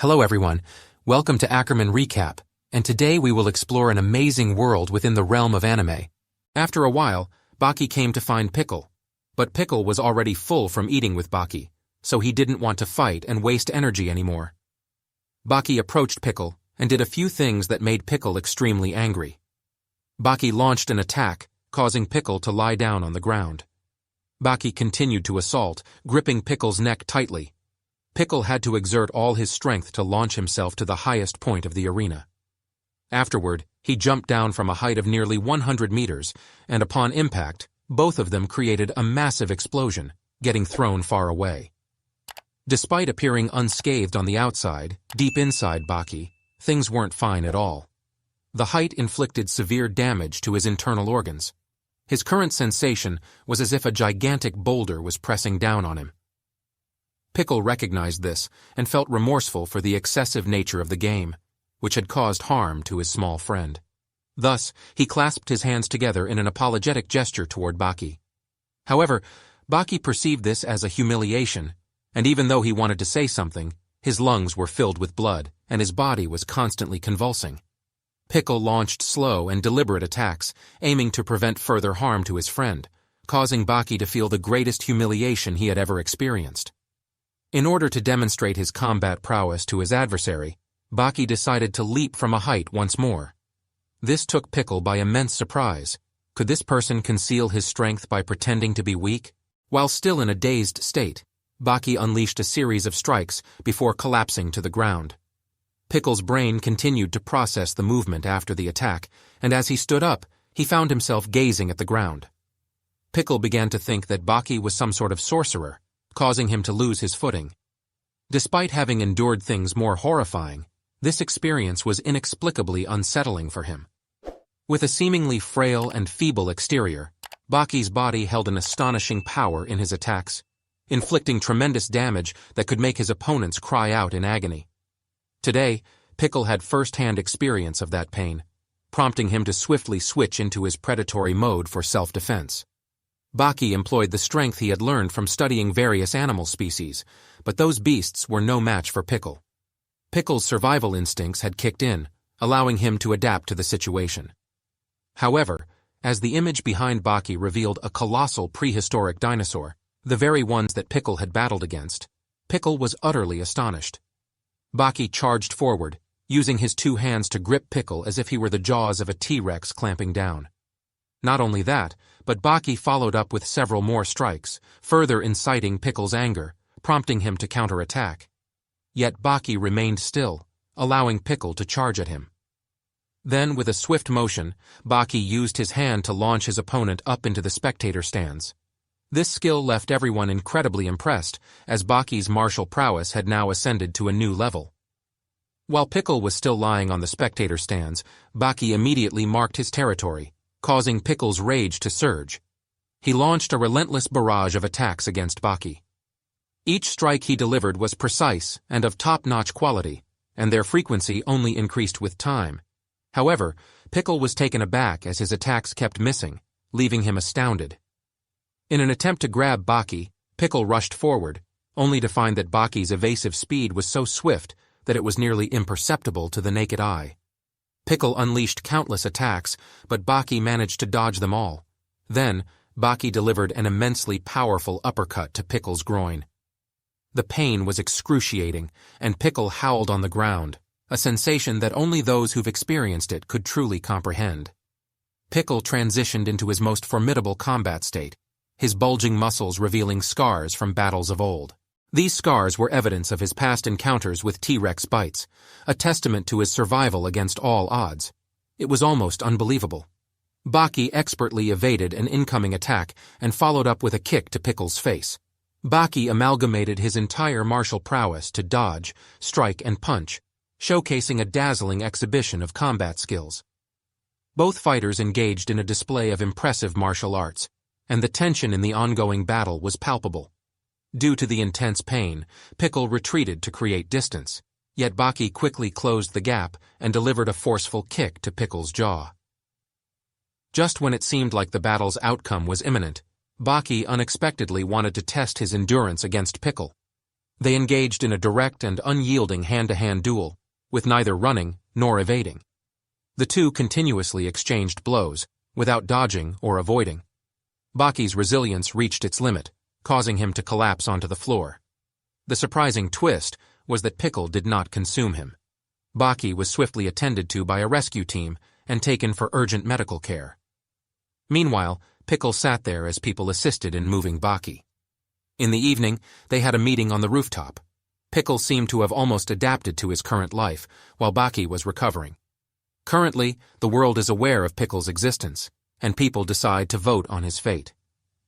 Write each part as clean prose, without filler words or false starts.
Hello everyone, welcome to Ackerman Recap, and today we will explore an amazing world within the realm of anime. After a while, Baki came to find Pickle, but Pickle was already full from eating with Baki, so he didn't want to fight and waste energy anymore. Baki approached Pickle and did a few things that made Pickle extremely angry. Baki launched an attack, causing Pickle to lie down on the ground. Baki continued to assault, gripping Pickle's neck tightly. Pickle had to exert all his strength to launch himself to the highest point of the arena. Afterward, he jumped down from a height of nearly 100 meters, and upon impact, both of them created a massive explosion, getting thrown far away. Despite appearing unscathed on the outside, deep inside Baki, things weren't fine at all. The height inflicted severe damage to his internal organs. His current sensation was as if a gigantic boulder was pressing down on him. Pickle recognized this and felt remorseful for the excessive nature of the game, which had caused harm to his small friend. Thus, he clasped his hands together in an apologetic gesture toward Baki. However, Baki perceived this as a humiliation, and even though he wanted to say something, his lungs were filled with blood, and his body was constantly convulsing. Pickle launched slow and deliberate attacks, aiming to prevent further harm to his friend, causing Baki to feel the greatest humiliation he had ever experienced. In order to demonstrate his combat prowess to his adversary, Baki decided to leap from a height once more. This took Pickle by immense surprise. Could this person conceal his strength by pretending to be weak? While still in a dazed state, Baki unleashed a series of strikes before collapsing to the ground. Pickle's brain continued to process the movement after the attack, and as he stood up, he found himself gazing at the ground. Pickle began to think that Baki was some sort of sorcerer, causing him to lose his footing. Despite having endured things more horrifying, this experience was inexplicably unsettling for him. With a seemingly frail and feeble exterior, Baki's body held an astonishing power in his attacks, inflicting tremendous damage that could make his opponents cry out in agony. Today, Pickle had first-hand experience of that pain, prompting him to swiftly switch into his predatory mode for self-defense. Baki employed the strength he had learned from studying various animal species, but those beasts were no match for Pickle. Pickle's survival instincts had kicked in, allowing him to adapt to the situation. However, as the image behind Baki revealed a colossal prehistoric dinosaur, the very ones that Pickle had battled against, Pickle was utterly astonished. Baki charged forward, using his two hands to grip Pickle as if he were the jaws of a T-Rex clamping down. Not only that, but Baki followed up with several more strikes, further inciting Pickle's anger, prompting him to counterattack. Yet Baki remained still, allowing Pickle to charge at him. Then, with a swift motion, Baki used his hand to launch his opponent up into the spectator stands. This skill left everyone incredibly impressed, as Baki's martial prowess had now ascended to a new level. While Pickle was still lying on the spectator stands, Baki immediately marked his territory, causing Pickle's rage to surge. He launched a relentless barrage of attacks against Baki. Each strike he delivered was precise and of top-notch quality, and their frequency only increased with time. However, Pickle was taken aback as his attacks kept missing, leaving him astounded. In an attempt to grab Baki, Pickle rushed forward, only to find that Baki's evasive speed was so swift that it was nearly imperceptible to the naked eye. Pickle unleashed countless attacks, but Baki managed to dodge them all. Then, Baki delivered an immensely powerful uppercut to Pickle's groin. The pain was excruciating, and Pickle howled on the ground, a sensation that only those who've experienced it could truly comprehend. Pickle transitioned into his most formidable combat state, his bulging muscles revealing scars from battles of old. These scars were evidence of his past encounters with T-Rex bites, a testament to his survival against all odds. It was almost unbelievable. Baki expertly evaded an incoming attack and followed up with a kick to Pickle's face. Baki amalgamated his entire martial prowess to dodge, strike, and punch, showcasing a dazzling exhibition of combat skills. Both fighters engaged in a display of impressive martial arts, and the tension in the ongoing battle was palpable. Due to the intense pain, Pickle retreated to create distance, yet Baki quickly closed the gap and delivered a forceful kick to Pickle's jaw. Just when it seemed like the battle's outcome was imminent, Baki unexpectedly wanted to test his endurance against Pickle. They engaged in a direct and unyielding hand-to-hand duel, with neither running nor evading. The two continuously exchanged blows, without dodging or avoiding. Baki's resilience reached its limit, causing him to collapse onto the floor. The surprising twist was that Pickle did not consume him. Baki was swiftly attended to by a rescue team and taken for urgent medical care. Meanwhile, Pickle sat there as people assisted in moving Baki. In the evening, they had a meeting on the rooftop. Pickle seemed to have almost adapted to his current life, while Baki was recovering. Currently, the world is aware of Pickle's existence, and people decide to vote on his fate.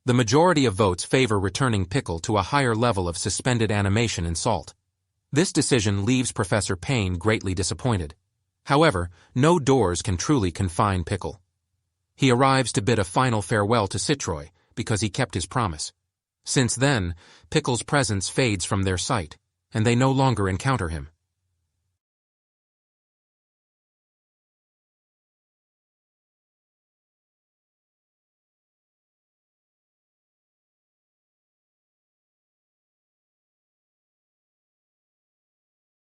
The majority of votes favor returning Pickle to a higher level of suspended animation and salt. This decision leaves Professor Payne greatly disappointed. However, no doors can truly confine Pickle. He arrives to bid a final farewell to Citroy because he kept his promise. Since then, Pickle's presence fades from their sight, and they no longer encounter him.